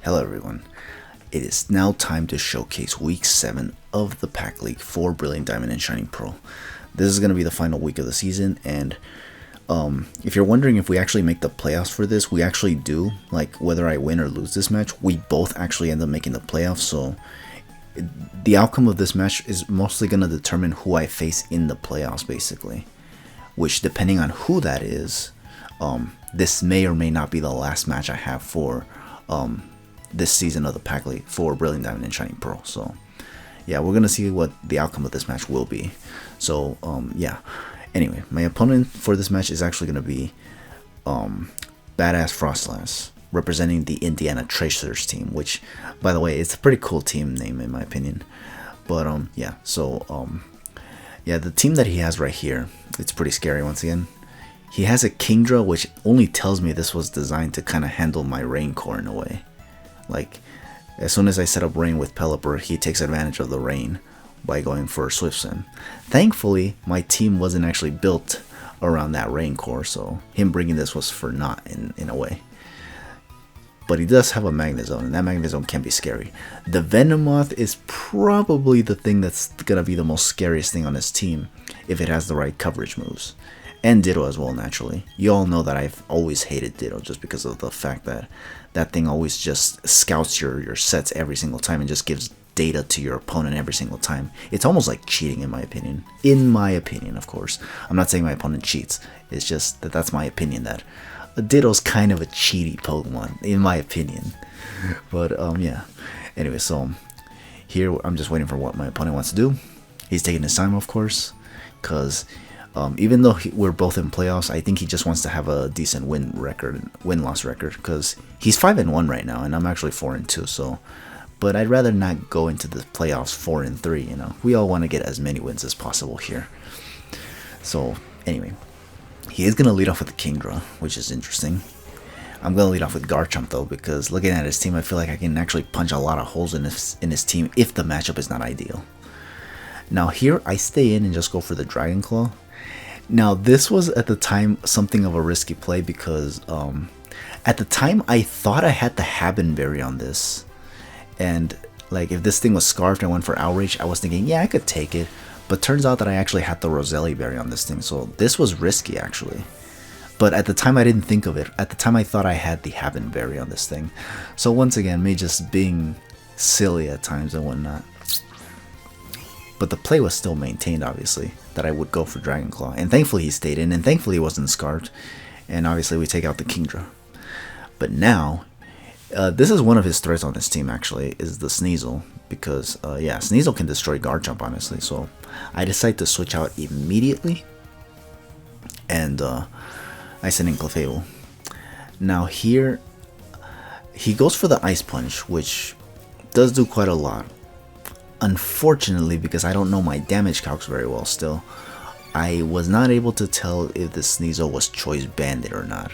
Hello everyone. It is now time to showcase week 7 of the PAC League for Brilliant Diamond and Shining Pearl. This is going to be the final week of the season, and if you're wondering if we actually make the playoffs for this, we actually do. Like, whether I win or lose this match, we both actually end up making the playoffs, so the outcome of this match is mostly going to determine who I face in the playoffs, basically. Which, depending on who that is, this may or may not be the last match I have for this season of the PAC League for Brilliant Diamond and Shining Pearl. So yeah, we're gonna see what the outcome of this match will be. So yeah, anyway, my opponent for this match is actually gonna be BadassFroslass, representing the Indiana Tracers team, which, by the way, it's a pretty cool team name in my opinion. But yeah, so yeah, the team that he has right here, it's pretty scary. Once again, he has a Kingdra, which only tells me this was designed to kind of handle my Rain Core in a way. Like, as soon as I set up Rain with Pelipper, he takes advantage of the Rain by going for Swift Swim. Thankfully, my team wasn't actually built around that Rain Core, so him bringing this was for naught in a way. But he does have a Magnezone, and that Magnezone can be scary. The Venomoth is probably the thing that's going to be the most scariest thing on his team if it has the right coverage moves. And Ditto as well, naturally. You all know that I've always hated Ditto just because of the fact that that thing always just scouts your sets every single time and just gives data to your opponent every single time. It's almost like cheating, in my opinion. In my opinion, of course. I'm not saying my opponent cheats. It's just that that's my opinion, that Ditto's kind of a cheaty Pokemon, in my opinion. But yeah. Anyway, so here I'm just waiting for what my opponent wants to do. He's taking his time, of course, because even though we're both in playoffs, I think he just wants to have a decent win-loss record, because he's 5-1 right now, and I'm actually 4-2. So, but I'd rather not go into the playoffs 4-3. You know, we all want to get as many wins as possible here. So anyway, he is gonna lead off with the Kingdra, which is interesting. I'm gonna lead off with Garchomp though, because looking at his team, I feel like I can actually punch a lot of holes in his team if the matchup is not ideal. Now here I stay in and just go for the Dragon Claw. Now this was at the time something of a risky play, because at the time I thought I had the Habenberry on this, and like if this thing was Scarfed and I went for Outrage, I was thinking, yeah, I could take it, but turns out that I actually had the Roselli Berry on this thing, so this was risky actually. But at the time I didn't think of it. At the time I thought I had the Habenberry on this thing. So once again, me just being silly at times and whatnot. But the play was still maintained, obviously, that I would go for Dragon Claw. And thankfully he stayed in, and thankfully he wasn't Scarfed. And obviously we take out the Kingdra. But now, this is one of his threats on his team, actually, is the Sneasel. Because, yeah, Sneasel can destroy Garchomp, honestly. So I decide to switch out immediately. And I send in Clefable. Now here, he goes for the Ice Punch, which does do quite a lot. Unfortunately, because I don't know my damage calcs very well still, I was not able to tell if the Sneasel was Choice Banded or not.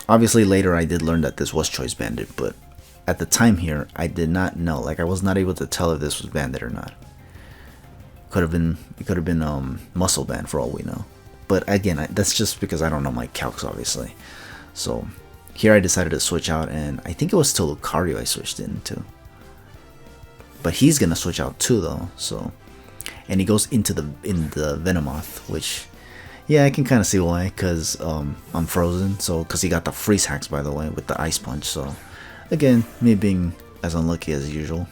Obviously later I did learn that this was Choice Banded, but at the time here I did not know. Like, I was not able to tell if this was banded or not. It could have been Muscle Band for all we know. But again, that's just because I don't know my calcs, obviously. So here I decided to switch out, and I think it was still Lucario I switched into. But he's gonna switch out too, though. So, and he goes into the Venomoth, which, yeah, I can kind of see why, because I'm frozen. So, because he got the freeze hacks, by the way, with the Ice Punch. So, again, me being as unlucky as usual.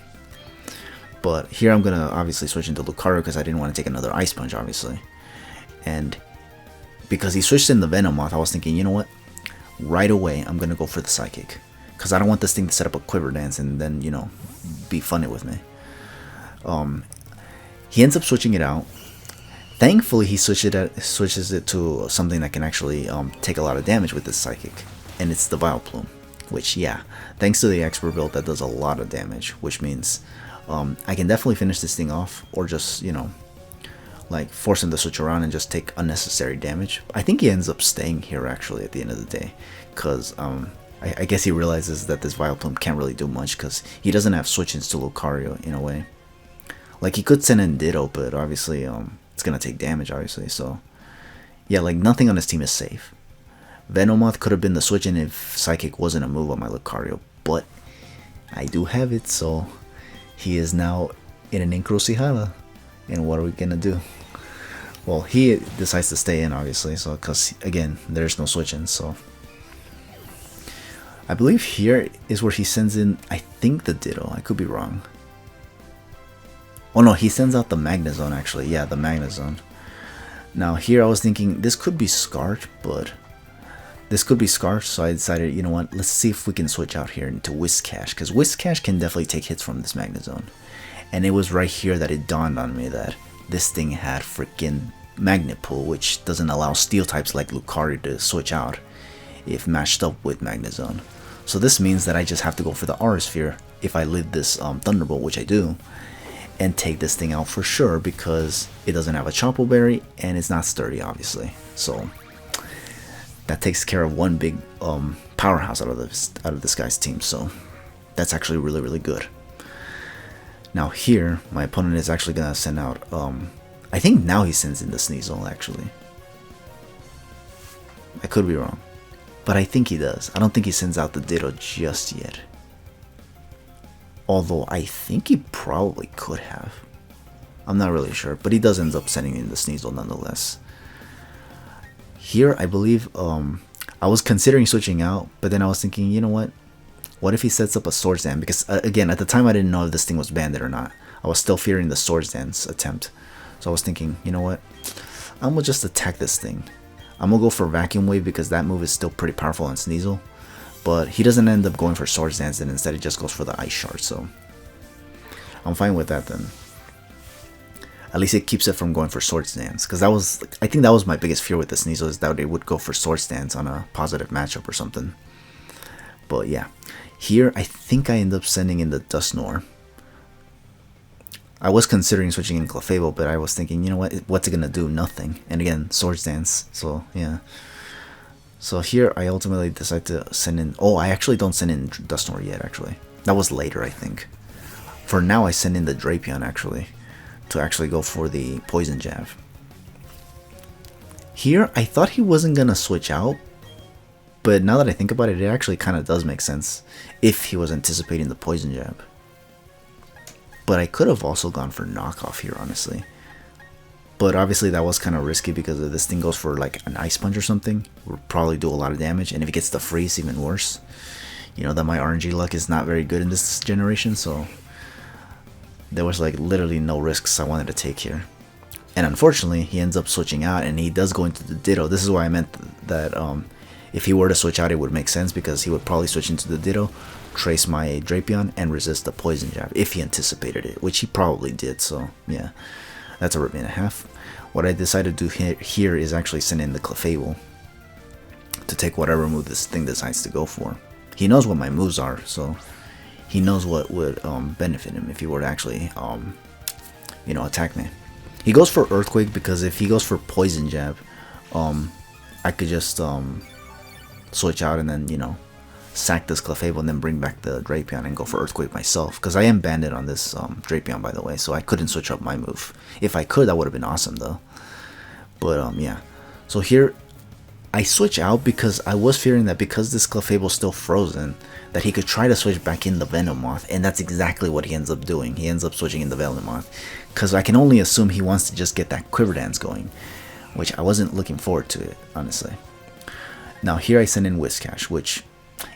But here I'm gonna obviously switch into Lucario because I didn't want to take another Ice Punch, obviously. And because he switched in the Venomoth, I was thinking, you know what? Right away, I'm gonna go for the Psychic, because I don't want this thing to set up a Quiver Dance and then, you know, be funny with me. He ends up switching it out. Thankfully, he switches it to something that can actually take a lot of damage with this Psychic, and it's the Vileplume, which, yeah, thanks to the Expert build, that does a lot of damage, which means I can definitely finish this thing off, or just, you know, like force him to switch around and just take unnecessary damage. I think he ends up staying here actually at the end of the day, because I guess he realizes that this Vileplume can't really do much because he doesn't have switch-ins to Lucario in a way. Like, he could send in Ditto, but obviously it's gonna take damage, obviously. So yeah, like, nothing on his team is safe. Venomoth could have been the switch-in if Psychic wasn't a move on my Lucario, but I do have it, so he is now in an encrucijada. And what are we gonna do? Well, he decides to stay in, obviously, so because again, there's no switching. So I believe here is where he sends in, I think, the Ditto. I could be wrong. Oh no, he sends out the Magnezone actually. Yeah, the Magnezone. Now here I was thinking this could be Scarred, but this could be Scarred, so I decided, you know what, let's see if we can switch out here into Whiscash, because Whiscash can definitely take hits from this Magnezone. And it was right here that it dawned on me that this thing had freaking Magnet Pull, which doesn't allow Steel types like Lucario to switch out if matched up with Magnezone. So this means that I just have to go for the Aura Sphere if I live this Thunderbolt, which I do, and take this thing out for sure, because it doesn't have a Chople Berry and it's not sturdy, obviously. So that takes care of one big powerhouse out of this guy's team. So that's actually really, really good. Now here, my opponent is actually gonna send out, I think now he sends in the Sneasel actually. I could be wrong, but I think he does. I don't think he sends out the Ditto just yet. Although I think he probably could have. I'm not really sure, but he does end up sending in the Sneasel nonetheless. Here, I believe, I was considering switching out, but then I was thinking, you know what? What if he sets up a Swords Dance? Because again, at the time I didn't know if this thing was banded or not. I was still fearing the Swords Dance attempt. So I was thinking, you know what? I'm gonna just attack this thing. I'm gonna go for Vacuum Wave because that move is still pretty powerful on Sneasel. But he doesn't end up going for Swords Dance, and instead he just goes for the Ice Shard. So I'm fine with that then. At least it keeps it from going for Swords Dance, because that was, I think that was my biggest fear with the Sneasel, is that it would go for Swords Dance on a positive matchup or something. But yeah, here I think I end up sending in the Dusknoir. I was considering switching in Clefable, but I was thinking, you know what, what's it gonna do? Nothing. And again, Swords Dance. So yeah. So here I ultimately decide to send in. Oh, I actually don't send in Dusknoir yet. Actually, that was later, I think. For now, I send in the Drapion actually, to actually go for the Poison Jab. Here, I thought he wasn't gonna switch out, but now that I think about it, it actually kind of does make sense if he was anticipating the Poison Jab. But I could have also gone for Knockoff here, honestly. But obviously that was kind of risky, because if this thing goes for like an Ice Punch or something, it would probably do a lot of damage. And if it gets the Freeze, even worse. You know that my RNG luck is not very good in this generation, so there was like literally no risks I wanted to take here. And unfortunately, he ends up switching out, and he does go into the Ditto. This is why I meant that if he were to switch out, it would make sense, because he would probably switch into the Ditto, trace my Drapion, and resist the Poison Jab if he anticipated it, which he probably did. So yeah, that's a rip and a half. What I decided to do here is actually send in the Clefable to take whatever move this thing decides to go for. He knows what my moves are, so he knows what would benefit him if he were to actually you know, attack me. He goes for Earthquake, because if he goes for Poison Jab, I could just switch out and then, you know, sack this Clefable and then bring back the Drapion and go for Earthquake myself, because I am banded on this Drapion, by the way, so I couldn't switch up my move. If I could, that would have been awesome though. But yeah, so here I switch out because I was fearing that because this Clefable is still frozen, that he could try to switch back in the Venomoth, and that's exactly what he ends up doing. He ends up switching in the Venomoth, because I can only assume he wants to just get that Quiver Dance going, which I wasn't looking forward to it, honestly. Now here I send in Whiscash, which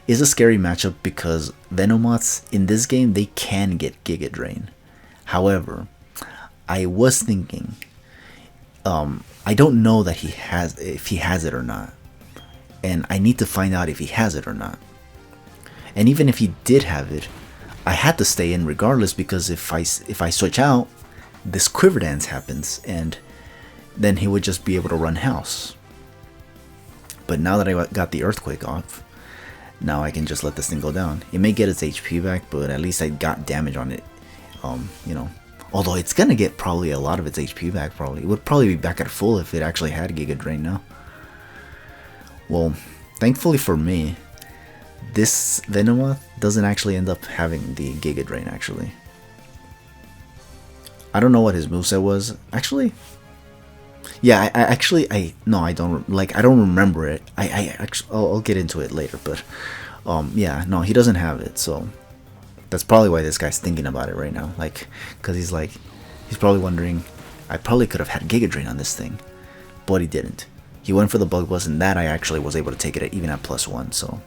is a scary matchup because Venomoths in this game, they can get Giga Drain. However, I was thinking, I don't know that if he has it or not, and I need to find out if he has it or not. And even if he did have it, I had to stay in regardless, because if I switch out, this Quiver Dance happens, and then he would just be able to run House. But now that I got the Earthquake off, now I can just let this thing go down. It may get its HP back, but at least I got damage on it. You know, although it's gonna get probably a lot of its HP back. Probably it would probably be back at full if it actually had Giga Drain now. Well, thankfully for me, this Venomoth doesn't actually end up having the Giga Drain. Actually, I don't know what his moveset was. Actually, yeah, I don't remember it. I'll get into it later, but Yeah, no, he doesn't have it, so that's probably why this guy's thinking about it right now. Like, because he's probably wondering, I probably could have had Giga Drain on this thing, but he didn't. He went for the Bug Buzz, and that I actually was able to take it even at +1. So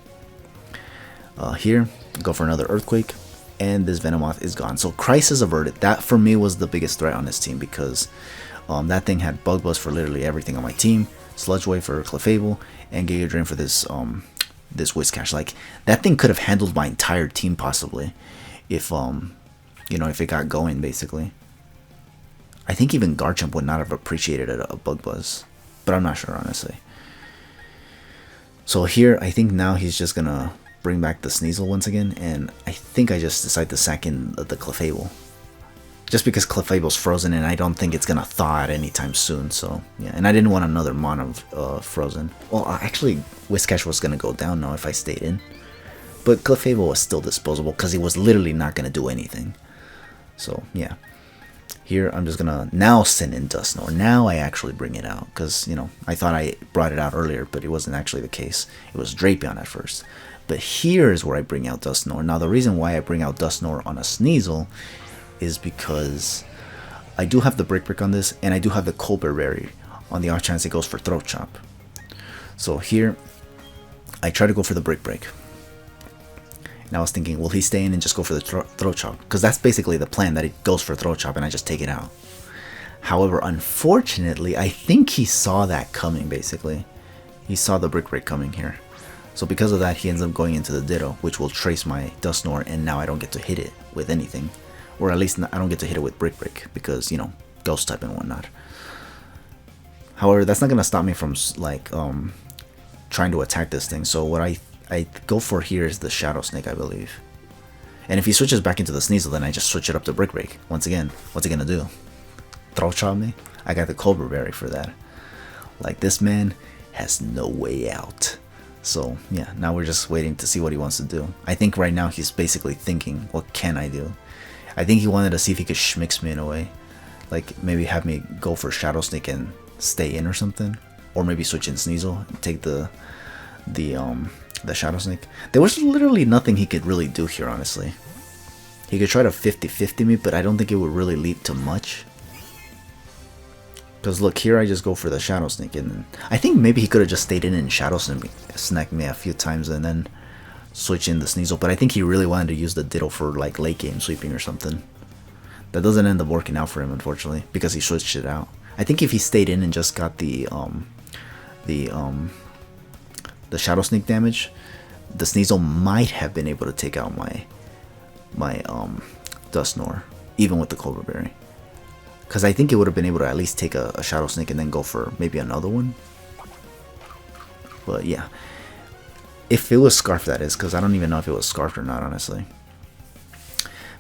here, go for another Earthquake, and this Venomoth is gone. So Crisis averted. That for me was the biggest threat on this team, because that thing had Bug Buzz for literally everything on my team, Sludge Wave for Clefable, and Giga Drain for this this Whiscash. Like, that thing could have handled my entire team possibly, if you know, if it got going basically. I think even Garchomp would not have appreciated a Bug Buzz, but I'm not sure honestly. So here, I think now he's just gonna bring back the Sneasel once again, and I think I just decide to sack in the Clefable. Just because Clefable's frozen, and I don't think it's gonna thaw out anytime soon, so yeah. And I didn't want another Mono frozen. Well, actually, Whiscash was gonna go down now if I stayed in. But Clefable was still disposable, because he was literally not gonna do anything. So, yeah. Here, I'm just gonna now send in Dusknoir. Now I actually bring it out, because, you know, I thought I brought it out earlier, but it wasn't actually the case. It was Drapion at first. But here is where I bring out Dusknoir. Now, the reason why I bring out Dusknoir on a Sneasel is because I do have the Brick Break on this, and I do have the Colbert Berry on the off chance it goes for Throat Chop. So here, I try to go for the Brick Break. And I was thinking, will he stay in and just go for the Throat Chop? Because that's basically the plan, that it goes for Throat Chop and I just take it out. However, unfortunately, I think he saw that coming, basically. He saw the Brick Break coming here. So because of that, he ends up going into the Ditto, which will trace my Dusknoir, and now I don't get to hit it with anything. Or at least I don't get to hit it with Brick Break, because, you know, Ghost type and whatnot. However, that's not going to stop me from, like, trying to attack this thing. So what I go for here is the Shadow Snake, I believe. And if he switches back into the Sneasel, then I just switch it up to Brick Break. Once again, what's he going to do? Throat Chop me? I got the Colbert Berry for that. Like, this man has no way out. So, yeah, now we're just waiting to see what he wants to do. I think right now he's basically thinking, what can I do? I think he wanted to see if he could schmix me in a way. Like, maybe have me go for Shadow Snake and stay in or something. Or maybe switch in Sneasel and take the Shadow Snake. There was literally nothing he could really do here, honestly. He could try to 50-50 me, but I don't think it would really lead to much. Because look, here I just go for the Shadow Snake, and I think maybe he could have just stayed in and Shadow Snake me a few times and then switch in the Sneasel. But I think he really wanted to use the Ditto for like late game sweeping or something. That doesn't end up working out for him, unfortunately, because he switched it out. I think if he stayed in and just got the Shadow Sneak damage, the Sneasel might have been able to take out my Dusknoir, even with the Colbert Berry. Because I think it would have been able to at least take a Shadow Snake and then go for maybe another one. But yeah, if it was Scarf, that is, because I don't even know if it was Scarfed or not, honestly.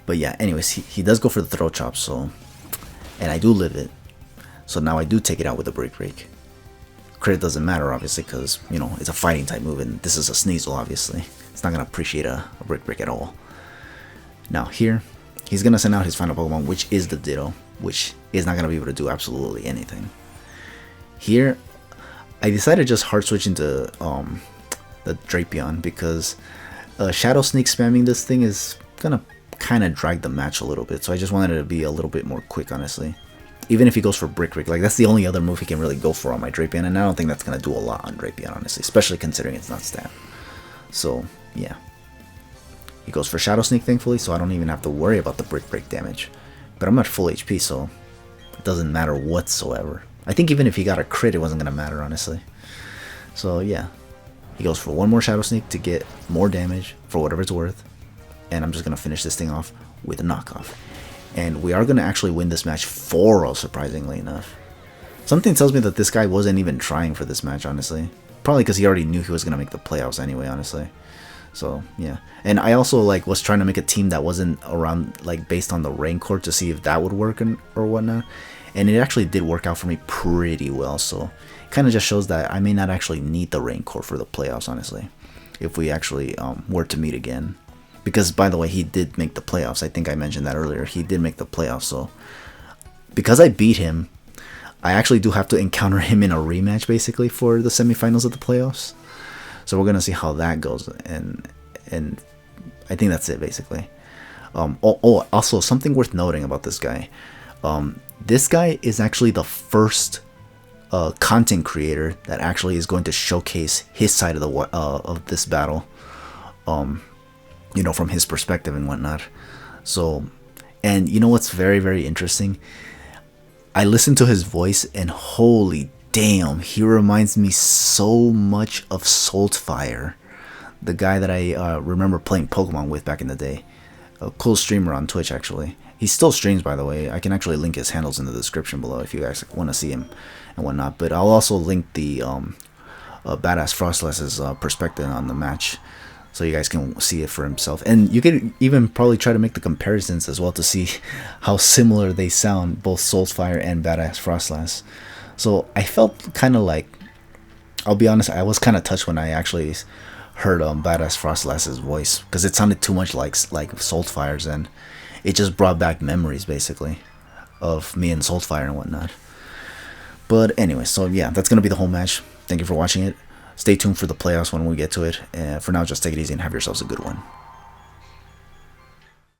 But yeah, anyways, he does go for the Throat Chop, so, and I do live it. So now I do take it out with a Brick Break. Crit doesn't matter, obviously, because, you know, it's a fighting type move, and this is a Sneasel, obviously. It's not going to appreciate a Brick Break at all. Now here, he's going to send out his final Pokemon, which is the Ditto, which is not going to be able to do absolutely anything. Here, I decided to just hard switch into the Drapion, because Shadow Sneak spamming this thing is going to kind of drag the match a little bit, so I just wanted it to be a little bit more quick, honestly. Even if he goes for Brick Break, like, that's the only other move he can really go for on my Drapion, and I don't think that's going to do a lot on Drapion, honestly, especially considering it's not stat. So, yeah. He goes for Shadow Sneak, thankfully, so I don't even have to worry about the Brick Break damage. But I'm at full HP, so it doesn't matter whatsoever. I think even if he got a crit, it wasn't going to matter, honestly. So, yeah. He goes for one more Shadow Sneak to get more damage for whatever it's worth. And I'm just going to finish this thing off with a knockoff. And we are going to actually win this match 4-0, surprisingly enough. Something tells me that this guy wasn't even trying for this match, honestly. Probably because he already knew he was going to make the playoffs anyway, honestly. So, yeah. And I also, like, was trying to make a team that wasn't around, like, based on the Rancor to see if that would work or whatnot. And it actually did work out for me pretty well. So, it kind of just shows that I may not actually need the Rancor for the playoffs, honestly. If we actually were to meet again. Because, by the way, he did make the playoffs. I think I mentioned that earlier. He did make the playoffs, so because I beat him, I actually do have to encounter him in a rematch, basically, for the semifinals of the playoffs. So we're going to see how that goes. And and I think that's it basically. Also something worth noting about this guy. This guy is actually the first content creator that actually is going to showcase his side of the of this battle. You know, from his perspective and whatnot. So, and you know what's very, very interesting? I listened to his voice and holy damn, he reminds me so much of Soltfire, the guy that I remember playing Pokemon with back in the day. A cool streamer on Twitch, actually. He still streams, by the way. I can actually link his handles in the description below if you guys want to see him and whatnot. But I'll also link the BadassFroslass's perspective on the match, so you guys can see it for himself. And you can even probably try to make the comparisons as well to see how similar they sound, both Soltfire and BadassFroslass. So I felt kind of like, I'll be honest, I was kind of touched when I actually heard BadassFroslass's voice, because it sounded too much like Soltfire's, and it just brought back memories basically of me and Soltfire and whatnot. But anyway, so yeah, that's gonna be the whole match. Thank you for watching it. Stay tuned for the playoffs when we get to it. For now, just take it easy and have yourselves a good one.